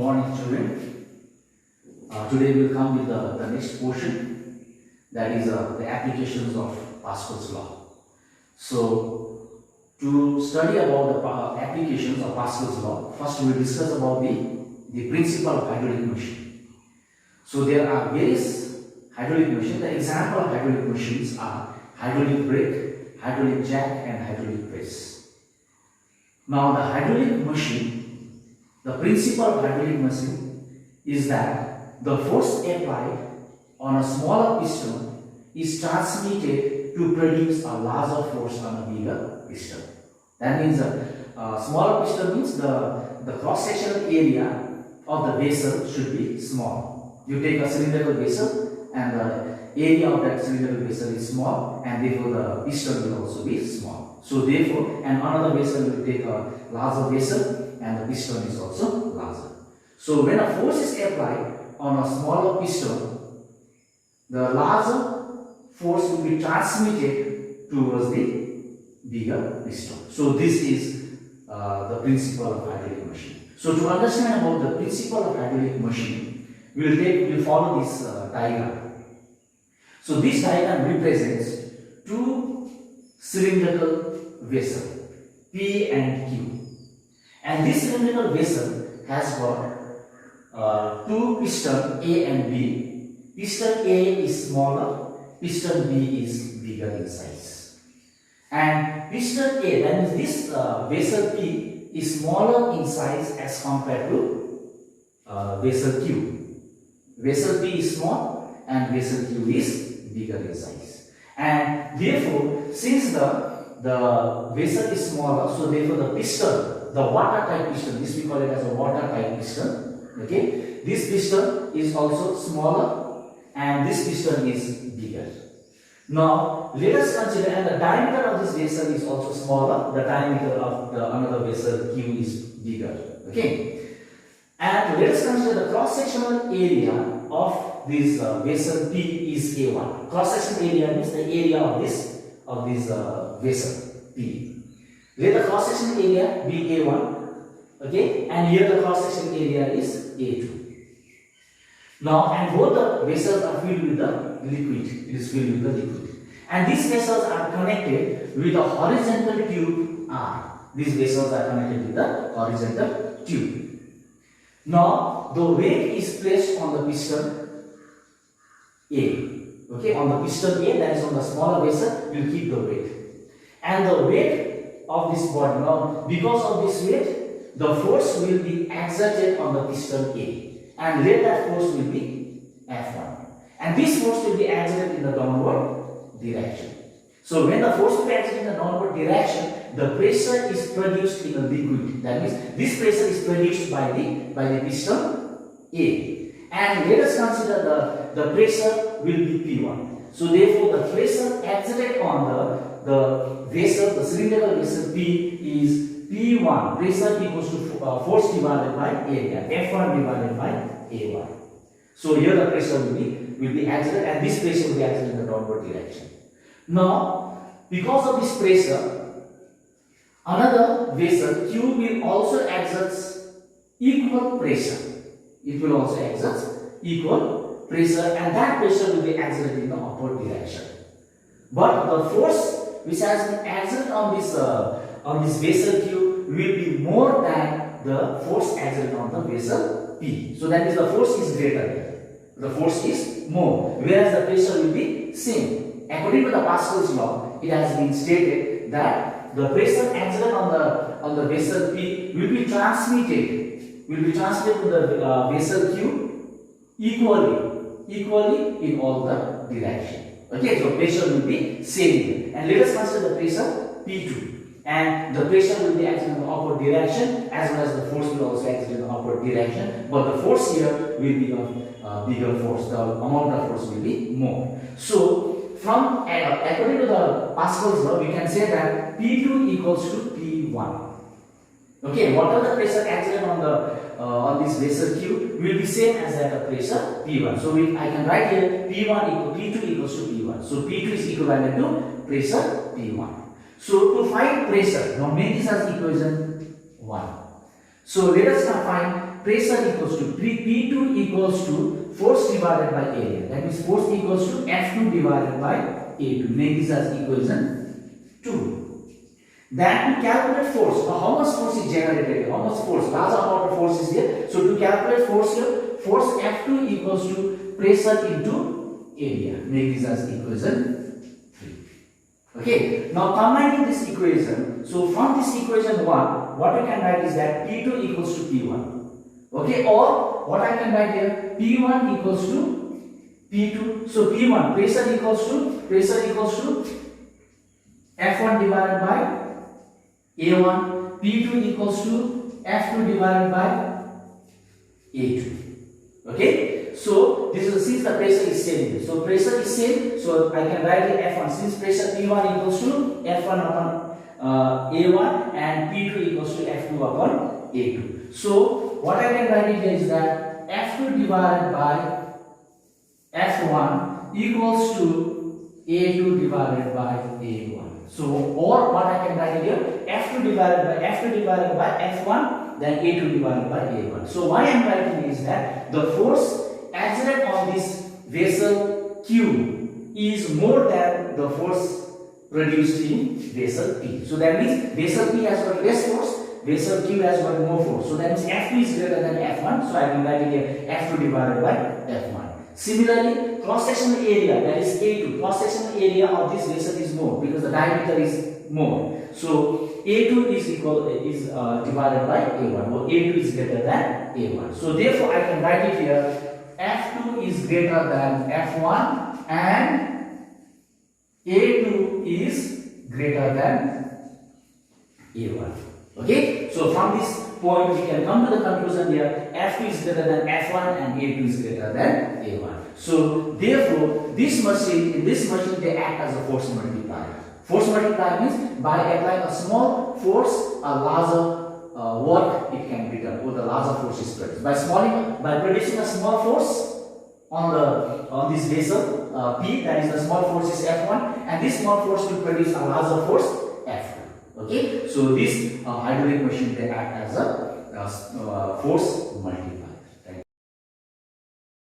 morning, children. Today we will come with the next portion, that is the applications of Pascal's law. So, to study about the applications of Pascal's law, first we will discuss about the principle of hydraulic motion. So, there are various hydraulic machines. The example of hydraulic machines are hydraulic brake, hydraulic jack, and hydraulic press. Now, the hydraulic machine, the principle of hydraulic machine is that the force applied on a smaller piston is transmitted to produce a larger force on a bigger piston. That means smaller piston means the cross-sectional area of the vessel should be small. You take a cylindrical vessel and the area of that cylindrical vessel is small, and therefore the piston will also be small. So therefore, and another vessel will take a larger vessel and the piston is also larger. So when a force is applied on a smaller piston, the larger force will be transmitted towards the bigger piston. So this is the principle of hydraulic machine. So to understand about the principle of hydraulic machine, we will follow this diagram. So this diagram represents two cylindrical vessels, P and Q. And this cylindrical vessel has got two pistons A and B. Piston A is smaller, piston B is bigger in size. And piston A, that means this vessel P is smaller in size as compared to vessel Q. Vessel P is small and vessel Q is bigger in size. And therefore, since the vessel is smaller, so therefore the piston, the water type piston, this we call it as a water type piston. Okay, this piston is also smaller and this piston is bigger. Now let us consider, and the diameter of this vessel is also smaller, the diameter of the another vessel Q is bigger. Okay, and let us consider the cross-sectional area of this vessel P is A1. Cross-sectional area means the area of this vessel P. Let the cross-sectional area be A1, okay, and here the cross-sectional area is A2. Now, and both the vessels are filled with the liquid. It is filled with the liquid. And these vessels are connected with a horizontal tube R. These vessels are connected with the horizontal tube. Now, the weight is placed on the piston A. Okay, on the piston A, that is on the smaller vessel, you keep the weight. And the weight of this body, now because of this weight, the force will be exerted on the piston A, and let that force will be F1, and this force will be exerted in the downward direction. So when the force will be exerted in the downward direction, the pressure is produced in a liquid. That means this pressure is produced by the piston A, and let us consider the pressure will be P1. So therefore the pressure exerted on the vessel, the cylindrical vessel P is P1. Pressure equals to force divided by area, F1 divided by A1. So here the pressure will be exerted, and this pressure will be exerted in the downward direction. Now, because of this pressure, another vessel Q will also exert equal pressure. It will also exert equal pressure, and that pressure will be exerted in the upward direction. But the force which has been exerted on this vessel Q will be more than the force exerted on the vessel P. So that means the force is greater here. The force is more, whereas the pressure will be same. According to the Pascal's law, it has been stated that the pressure exerted on the vessel P will be transmitted to the vessel Q equally in all the directions. Okay, so pressure will be same here. And let us consider the pressure P2. And the pressure will be acting in the upward direction, as well as the force will also act in the upward direction. But the force here will be a bigger force. The amount of force will be more. So, according to the Pascal's law, we can say that P2 equals to P1. Okay, whatever the pressure acted on this vessel Q will be same as that of pressure P1. So I can write here P2 equals to P1. So P2 is equivalent to pressure P1. So to find pressure, now make this as equation 1. So let us now find pressure equals to P2 equals to force divided by area. That means force equals to F2 divided by A2. Make this as equation 2. Then to calculate force, how much force is generated here? How much force? Large amount of force is here. So to calculate force here, force F2 equals to pressure into area. Make this as equation 3. Okay. Now combining this equation, so from this equation 1, what we can write is that P2 equals to P1. Okay, or what I can write here, P1 equals to P2. So P1, pressure equals to F1 divided by A1. P2 equals to F2 divided by A2. Okay, so this is since the pressure is same. So pressure is same, so I can write here F1. Since pressure P1 equals to F1 upon A1 and P2 equals to F2 upon A2. So what I can write here is that F2 divided by F1 equals to A2 divided by A1. So or what I can write here, F2 divided by F1, then A2 divided by A1. So what I am writing is that the force exerted on this vessel Q is more than the force produced in vessel P. So that means vessel P has got less force, vessel Q has got more force. So that means F2 is greater than F1. So I can write it here F2 divided by F1. Similarly, cross-sectional area, that is A2, cross-sectional area of this vessel is more because the diameter is more. So A2 is divided by A1, or A2 is greater than A1. So therefore I can write it here F2 is greater than F1 and A2 is greater than A1. Okay, so from this point we can come to the conclusion here F2 is greater than F1 and A2 is greater than A1. So therefore in this machine they act as a force multiplier. Force multiplier means by applying a small force a larger work it can be done, or the larger force is produced. By producing a small force on this vessel P, that is the small force is F1, and this small force will produce a larger force F2. Okay, so this hydraulic machine they act as a force multiplier.